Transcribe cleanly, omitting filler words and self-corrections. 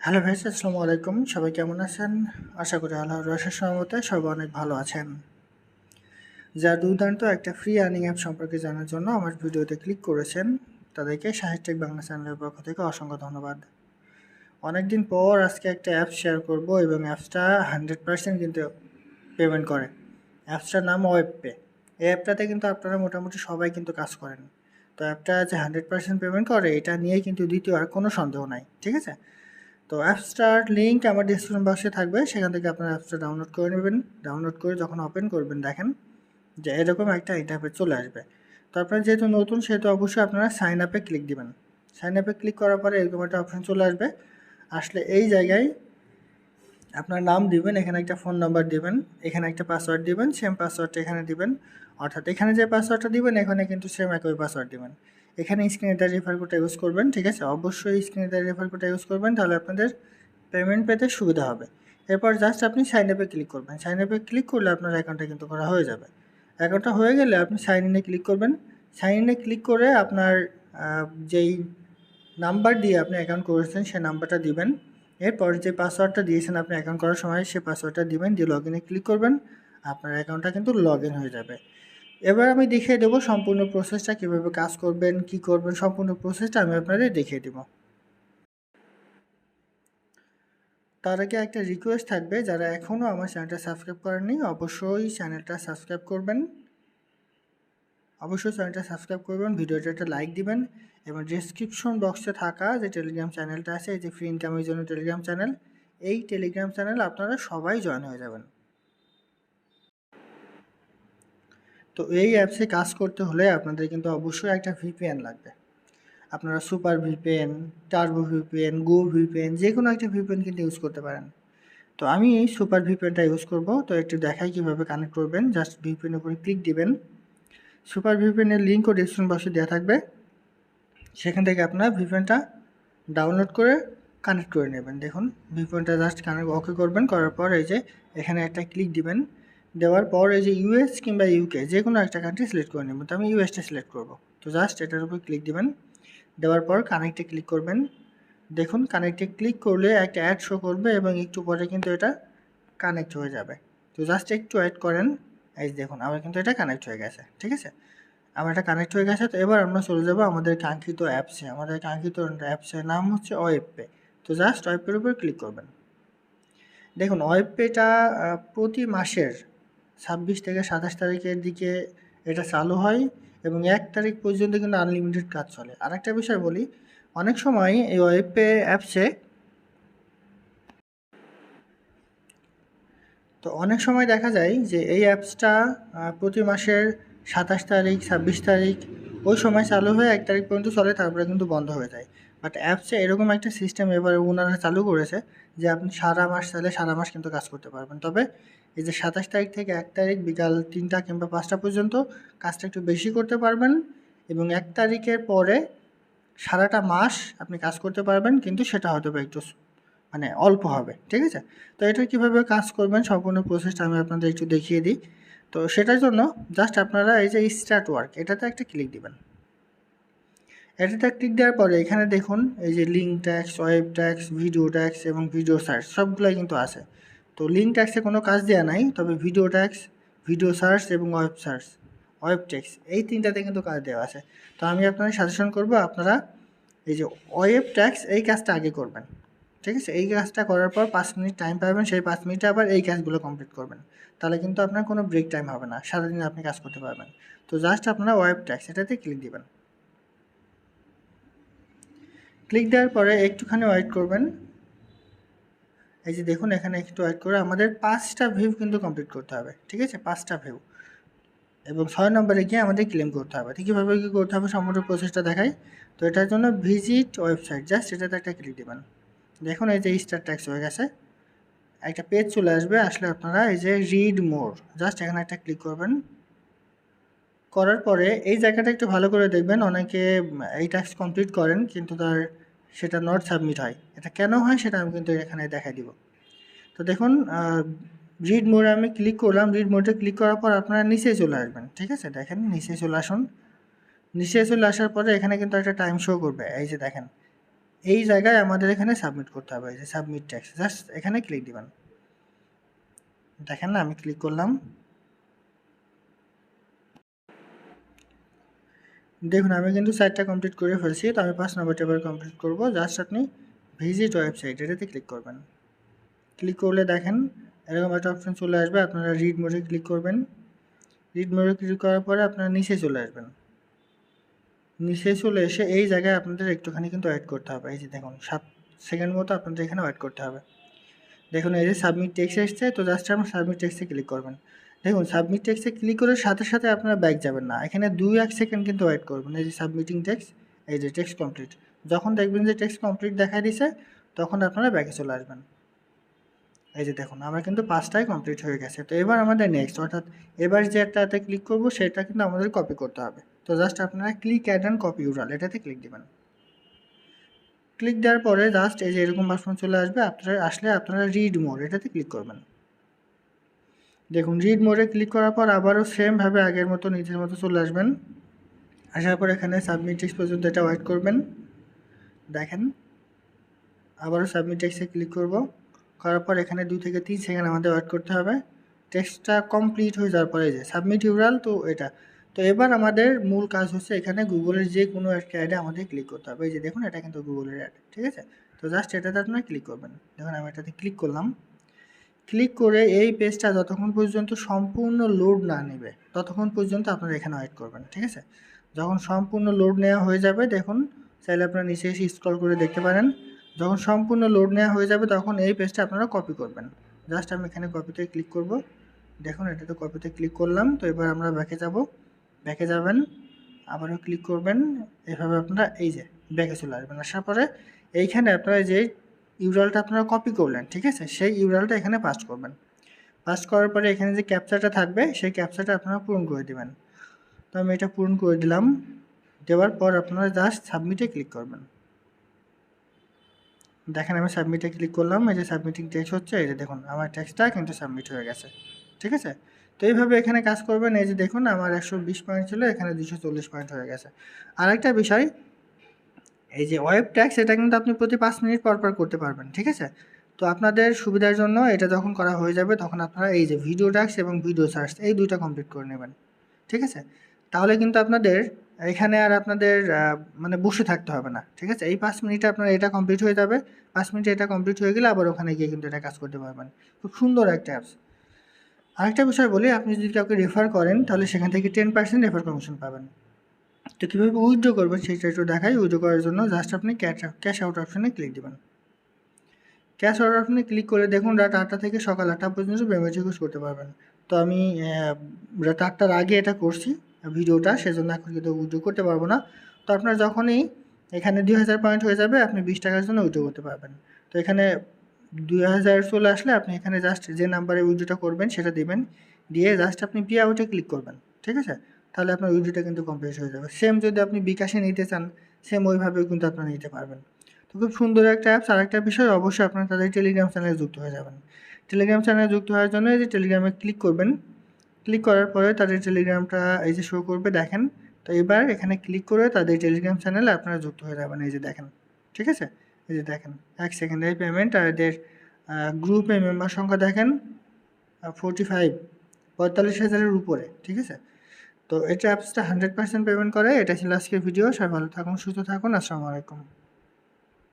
Hello vice, আসসালামু আলাইকুম। সবাই কেমন আছেন? আশা করি আল্লাহর অশেষ রহমতে সবাই অনেক ভালো আছেন। যা দুর্দান্ত একটা ফ্রি আর্নিং অ্যাপ সম্পর্কে জানার জন্য আমার ভিডিওতে ক্লিক করেছেন, তাদেরকে শাহেদ বাংলা চ্যানেলের পক্ষ থেকে অসংখ্য ধন্যবাদ। অনেকদিন পর আজকে একটা অ্যাপ শেয়ার করব এবং অ্যাপসটা 100% কিন্তু পেমেন্ট করে। অ্যাপসটার নাম ওয়েবপে। এই অ্যাপটাতে কিন্তু আপনারা মোটামুটি সবাই কিন্তু কাজ করেন। তো অ্যাপটা যে 100% পেমেন্ট করে, এটা নিয়েই কিন্তু দ্বিতীয় আর কোনো সন্দেহ নাই, ঠিক আছে? তো অ্যাপসটার লিঙ্ক আমার ডিসক্রিপশন বক্সে থাকবে, সেখান থেকে আপনারা অ্যাপসটা ডাউনলোড করে নেবেন। ডাউনলোড করে যখন ওপেন করবেন, দেখেন যে এরকম একটা ইন্টারফেস চলে আসবে। তো আপনারা যেহেতু নতুন, সেহেতু অবশ্যই আপনারা সাইন আপে ক্লিক দিবেন। সাইন আপে ক্লিক করার পরে এরকম একটা অপশন চলে আসবে। আসলে এই জায়গায় আপনার নাম দিবেন, এখানে একটা ফোন নাম্বার দিবেন, এখানে একটা পাসওয়ার্ড দিবেন, সেম পাসওয়ার্ডটা এখানে দিবেন। অর্থাৎ এখানে যে পাসওয়ার্ডটা দিবেন, এখানে কিন্তু সেম একই পাসওয়ার্ড দিবেন। এখানে স্ক্রিনে তার রেফার কোডটা ইউজ করবেন, ঠিক আছে? অবশ্যই স্ক্রিনে তার রেফার কোডটা ইউজ করবেন, তাহলে আপনাদের পেমেন্ট পেতে সুবিধা হবে। এরপর জাস্ট আপনি সাইন আপে ক্লিক করবেন। সাইন আপে ক্লিক করলে আপনার অ্যাকাউন্টটা কিন্তু করা হয়ে যাবে। অ্যাকাউন্টটা হয়ে গেলে আপনি সাইন ইনে ক্লিক করবেন। সাইন ইনে ক্লিক করে আপনার যেই নাম্বার দিয়ে আপনি অ্যাকাউন্ট করেছেন সেই নাম্বারটা দিবেন। এরপর যে পাসওয়ার্ডটা দিয়েছেন আপনি অ্যাকাউন্ট করার সময়, সেই পাসওয়ার্ডটা দিবেন, দিয়ে লগ ইনে ক্লিক করবেন। আপনার অ্যাকাউন্টটা কিন্তু লগ ইন হয়ে যাবে। এবার আমি দেখিয়ে দেবো সম্পূর্ণ প্রসেসটা, কীভাবে কাজ করবেন, কি করবেন, সম্পূর্ণ প্রসেসটা আমি আপনাদের দেখিয়ে দেবো। তার আগে একটা রিকোয়েস্ট থাকবে, যারা এখনও আমার চ্যানেলটা সাবস্ক্রাইব করেননি, অবশ্যই চ্যানেলটা সাবস্ক্রাইব করবেন। ভিডিওটা একটা লাইক দিবেন এবং ডেসক্রিপশন বক্সে থাকা যে টেলিগ্রাম চ্যানেলটা আছে, এই যে ফ্রি ইনকামের জন্য টেলিগ্রাম চ্যানেল, এই টেলিগ্রাম চ্যানেল আপনারা সবাই জয়েন হয়ে যাবেন। তো এই অ্যাপসে কাজ করতে হলে আপনাদের কিন্তু অবশ্যই একটা ভিপিএন লাগবে। আপনারা সুপার ভিপিএন, টার্বো ভিপিএন, গো ভিপিএন, যে কোনো একটা ভিপিএন কিন্তু ইউজ করতে পারেন। তো আমি এই সুপার ভিপিএনটা ইউজ করব। তো একটু দেখাই কীভাবে কানেক্ট করবেন। জাস্ট ভিপিএনের উপরে ক্লিক দিবেন। সুপার ভিপিএনের লিঙ্কও ডিসক্রিপশন বক্সে দেওয়া থাকবে, সেখান থেকে আপনার ভিপিএনটা ডাউনলোড করে কানেক্ট করে নেবেন। দেখুন, ভিপিএনটা জাস্ট কানেক্ট ওকে করবেন। করার পর এই যে এখানে একটা ক্লিক দিবেন। দেওয়ার পর এই যে ইউএস কিংবা ইউকে যে কোনো একটা কান্ট্রি সিলেক্ট করে নেবেন। তো আমি ইউএসটা সিলেক্ট করব। তো জাস্ট এটার উপর ক্লিক দিবেন। দেওয়ার পর কানেক্টে ক্লিক করবেন। দেখুন, কানেক্টে ক্লিক করলে একটা অ্যাড শো করবে এবং একটু পরে কিন্তু এটা কানেক্ট হয়ে যাবে। তো জাস্ট একটু ওয়েট করেন। এই দেখুন, আমার কিন্তু এটা কানেক্ট হয়ে গেছে, ঠিক আছে? আমার এটা কানেক্ট হয়ে গেছে। তো এবার আমরা চলে যাব আমাদের কাঙ্ক্ষিত অ্যাপসে। আমাদের কাঙ্ক্ষিত অ্যাপসের নাম হচ্ছে ওয়েবপে। তো জাস্ট ওয়েবপের উপর ক্লিক করবেন। দেখুন, ওয়েবপেটা প্রতি মাসের 26 থেকে 27 তারিখের দিকে এটা চালু হয় এবং 1 তারিখ পর্যন্ত কিন্তু আনলিমিটেড কাজ চলে। আরেকটা বিষয় বলি, অনেক সময় এই ওয়েবপে অ্যাপসে অনেক সময় দেখা যায় যে এই অ্যাপসটা প্রতি মাসের 27 তারিখ, 26 তারিখ ওই সময় চালু হয়ে 1 তারিখ পর্যন্ত চলে, তারপরে কিন্তু বন্ধ হয়ে যায়। বাট অ্যাপসে এরকম একটা সিস্টেম এবার ওনারা চালু করেছে যে আপনি সারা মাস চাইলে সারা মাস কিন্তু কাজ করতে পারবেন। তবে এই যে 27 তারিখ থেকে 1 তারিখ বিকাল 3টা কিংবা 5টা পর্যন্ত কাজটা একটু বেশি করতে পারবেন এবং 1 তারিখের পরে সারাটা মাস আপনি কাজ করতে পারবেন, কিন্তু সেটা হয়তো বা একটু অল্প হবে, ঠিক আছে? তো এটা কীভাবে কাজ করবেন সম্পূর্ণ প্রসেসটা আমি আপনাদের একটু দেখিয়ে দিই। তো সেটার জন্য জাস্ট আপনারা এই যে স্টার্ট ওয়ার্ক, এটাতে একটা ক্লিক দিবেন। এটাতে ক্লিক দেওয়ার পরে এখানে দেখুন এই যে link tax, web tax, video tax এবং ভিডিও সার্চ সবগুলোই কিন্তু আছে। তো লিঙ্ক ট্যাক্সে কোনো কাজ দেওয়া নাই, তবে ভিডিও ট্যাক্স, ভিডিও সার্চ এবং ওয়েব ট্যাক্স এই তিনটাতে কিন্তু কাজ দেওয়া আছে। তো আমি আপনাদের সাজেশন করব আপনারা এই যে ওয়েব ট্যাক্স এই কাজটা আগে করবেন, ঠিক আছে? এই কাজটা করার পর 5 মিনিট টাইম পাবেন, সেই 5 মিনিটে আবার এই কাজগুলো কমপ্লিট করবেন। তাহলে কিন্তু আপনার কোনো ব্রেক টাইম হবে না, সারাদিন আপনি কাজ করতে পারবেন। তো জাস্ট আপনারা ওয়েব ট্যাক্স এটাতে ক্লিক দিবেন। ক্লিক দেওয়ার পরে একটুখানি ওয়েট করবেন। এই যে দেখুন, এখানে একটু ওয়েট করে আমাদের 5টা ভিউ কিন্তু কমপ্লিট করতে হবে, ঠিক আছে? 5টা ভিউ এবং 6 নম্বরে গিয়ে আমাদের ক্লেম করতে হবে। তো কীভাবে কী করতে হবে সম্পূর্ণ প্রসেসটা দেখাই। তো এটার জন্য ভিজিট ওয়েবসাইট, জাস্ট এটাতে একটা ক্লিক দেবেন। দেখুন এই যে স্টার ট্যাক্স হয়ে গেছে, একটা পেজ চলে আসবে। আসলে আপনারা এই যে রিড মোর, জাস্ট এখানে একটা ক্লিক করবেন। করার পরে এই জায়গাটা একটু ভালো করে দেখবেন, অনেকে এই ট্যাক্স কমপ্লিট করেন কিন্তু সেটা নট সাবমিট হয়। এটা কেন হয় সেটা আমি কিন্তু এখানে দেখাই দিব। তো দেখুন, রিড মোডে আমি ক্লিক করলাম। রিড মোডে ক্লিক করার পর আপনারা নিচে চলে আসবেন, ঠিক আছে? দেখেন নিচে চলে আসুন। নিচে চলে আসার পরে এখানে কিন্তু একটা টাইম শো করবে। এই যে দেখেন এই জায়গায় আমাদের এখানে সাবমিট করতে হবে, এই যে সাবমিট ট্যাক্স, জাস্ট এখানে ক্লিক দিবেন। দেখেন না, আমি ক্লিক করলাম, দেখুন আমি কিন্তু সাইটটা কমপ্লিট করে ফেলছি। তো আমি 5 নম্বরটা এবার কমপ্লিট করব। জাস্ট আপনি ভিজিট ওয়েবসাইট এটাতে ক্লিক করবেন। ক্লিক করলে দেখেন এরকম একটা অপশন চলে আসবে, আপনারা রিড মোডে ক্লিক করবেন। রিড মোডে ক্লিক করার পরে আপনারা নিচে চলে আসবেন। নিচে চলে এসে এই জায়গায় আপনাদের একটুখানি কিন্তু ওয়েট করতে হবে। এই যে দেখুন 7 সেকেন্ড মতো আপনাদের এখানে ওয়েট করতে হবে। দেখুন এই যে সাবমিট টেক্সট এসছে, তো জাস্ট আপনার সাবমিট টেক্সটে ক্লিক করবেন। দেখুন সাবমিট টেক্সটে ক্লিক করে সাথে সাথে আপনারা ব্যাক যাবেন না, এখানে 2-1 সেকেন্ড কিন্তু ওয়েট করবেন। এই যে সাবমিটিং টেক্সট, এই যে টেক্সট কমপ্লিট, যখন দেখবেন যে টেক্সট কমপ্লিট দেখা দিছে তখন আপনারা ব্যাকে চলে আসবেন। এই যে দেখুন আমার কিন্তু 5টাই কমপ্লিট হয়ে গেছে। তো এবার আমাদের নেক্সট, অর্থাৎ এবার যে একটাতে ক্লিক করব সেটা কিন্তু আমাদের কপি করতে হবে। তো জাস্ট আপনারা click add and copy URL এটাতে ক্লিক দিবেন। ক্লিক দেওয়ার পরে জাস্ট এই যে এরকম অপশন চলে আসবে, আপনারা রিড মোড এটাতে ক্লিক করবেন। দেখুন রিড মোডে ক্লিক করার পর আবারও সেমভাবে আগের মতো নিজের মতো চলে আসবেন। আসার পর এখানে সাবমিট টেক্সট পর্যন্ত এটা ওয়েট করবেন। দেখেন আবারও সাবমিট টেক্সটে ক্লিক করব, করার পর এখানে 2 থেকে 3 সেকেন্ড আমাদের ওয়েট করতে হবে। টেক্সটটা কমপ্লিট হয়ে যাওয়ার পরে যে সাবমিট ইউআরএল, তো এটা তো এবার আমাদের মূল কাজ হচ্ছে এখানে গুগলের যে কোনো একটা অ্যাডে আমাদের ক্লিক করতে হবে। এই যে দেখুন এটা কিন্তু গুগলের অ্যাড, ঠিক আছে। তো জাস্ট এটাতে আপনারা ক্লিক করবেন। দেখুন আমি এটাতে ক্লিক করলাম। ক্লিক করে এই পেজটা যতক্ষণ পর্যন্ত সম্পূর্ণ লোড না নেবে ততক্ষণ পর্যন্ত আপনারা এখানে ওয়েট করবেন, ঠিক আছে। যখন সম্পূর্ণ লোড নেওয়া হয়ে যাবে, দেখুন চাইলে আপনারা নিচে এসে স্ক্রল করে দেখতে পারেন। যখন সম্পূর্ণ লোড নেওয়া হয়ে যাবে তখন এই পেজটা আপনারা কপি করবেন। জাস্ট আমি এখানে কপিতে ক্লিক করব। দেখুন এটাতে কপিতে ক্লিক করলাম। তো এবার আমরা ব্যাকে যাব, ব্যাকে যাবেন, আবারও ক্লিক করবেন। এভাবে আপনারা এই যে ব্যাকে চলে আসবেন। আসার পরে এইখানে আপনারা যে ইউআরএলটা আপনারা কপি করলেন, ঠিক আছে, সেই ইউআরএলটা এখানে পাস্ট করবেন। পাস্ট করার পরে এখানে যে ক্যাপচাটা থাকবে সেই ক্যাপচাটা আপনারা পূরণ করে দেবেন। তো আমি এটা পূরণ করে দিলাম। দেওয়ার পর আপনারা জাস্ট সাবমিটে ক্লিক করবেন। দেখেন আমি সাবমিটে ক্লিক করলাম, এই যে সাবমিটিং টেক্সট হচ্ছে, এই যে দেখুন আমার টেক্সটটা কিন্তু সাবমিট হয়ে গেছে, ঠিক আছে। তো এইভাবে এখানে কাজ করবেন। এই যে দেখুন আমার 120 পয়েন্ট ছিল, এখানে 240 পয়েন্ট হয়ে গেছে। আরেকটা বিষয়, এই যে ওয়েব ট্যাক্স এটা কিন্তু আপনি প্রতি 5 মিনিট পর পর করতে পারবেন, ঠিক আছে। তো আপনাদের সুবিধার জন্য এটা যখন করা হয়ে যাবে তখন আপনারা এই যে ভিডিও ট্যাক্স এবং ভিডিও সার্চ এই দুইটা কমপ্লিট করে নেবেন, ঠিক আছে। তাহলে কিন্তু আপনাদের এখানে আর আপনাদের মানে বসে থাকতে হবে না, ঠিক আছে। এই 5 মিনিটে আপনার এটা কমপ্লিট হয়ে যাবে। 5 মিনিটে এটা কমপ্লিট হয়ে গেলে আবার ওখানে গিয়ে কিন্তু এটা কাজ করতে পারবেন। খুব সুন্দর একটা অ্যাপস। আরেকটা বিষয় বলি, আপনি যদি কাউকে রেফার করেন তাহলে সেখান থেকে 10% রেফার কমিশন পাবেন। তো কীভাবে উইথড্র করবেন সেটা একটু দেখাই। উইথড্র করার জন্য জাস্ট আপনি ক্যাশ আউট অপশানে ক্লিক দেবেন। ক্যাশ আউট অপশানে ক্লিক করে দেখুন রাত 8টা থেকে সকাল 8টা পর্যন্ত পেমেন্ট রিকোয়েস্ট করতে পারবেন। তো আমি রাত 8টার আগে এটা করছি ভিডিওটা, সেজন্য এখন কিন্তু উইথড্র করতে পারবো না। তো আপনার যখনই এখানে 2000 পয়েন্ট হয়ে যাবে আপনি 20 টাকার জন্য উইথড্র করতে পারবেন। তো এখানে 2000 চলে আসলে আপনি এখানে জাস্ট যে নাম্বারে উইথড্রটা করবেন সেটা দিবেন, দিয়ে জাস্ট আপনি পে আউটে ক্লিক করবেন, ঠিক আছে। তাহলে আপনার উইথড্রটা কিন্তু কমপ্লিট হয়ে যাবে। সেম যদি আপনি বিকাশে নিতে চান সেম ওইভাবেও কিন্তু আপনারা নিতে পারবেন। তো খুব সুন্দর একটা অ্যাপস। আর একটা বিষয়, অবশ্যই আপনারা তাদের টেলিগ্রাম চ্যানেলে যুক্ত হয়ে যাবেন। টেলিগ্রাম চ্যানেলে যুক্ত হওয়ার জন্য এই যে টেলিগ্রামে ক্লিক করবেন। ক্লিক করার পরে তাদের টেলিগ্রামটা এই যে শো করবে, দেখেন। তো এবার এখানে ক্লিক করে তাদের টেলিগ্রাম চ্যানেলে আপনারা যুক্ত হয়ে যাবেন, এই যে দেখেন, ঠিক আছে। এই যে দেখেন 1 সেকেন্ডের পেমেন্ট, আর এদের গ্রুপে মেম্বার সংখ্যা দেখেন 45,000-এর উপরে, ঠিক আছে। তো এটা অ্যাপসটা 100% পেমেন্ট করে। এটা ছিল আজকের ভিডিও। সবাই ভালো থাকুন, সুস্থ থাকুন। আসসালামু আলাইকুম।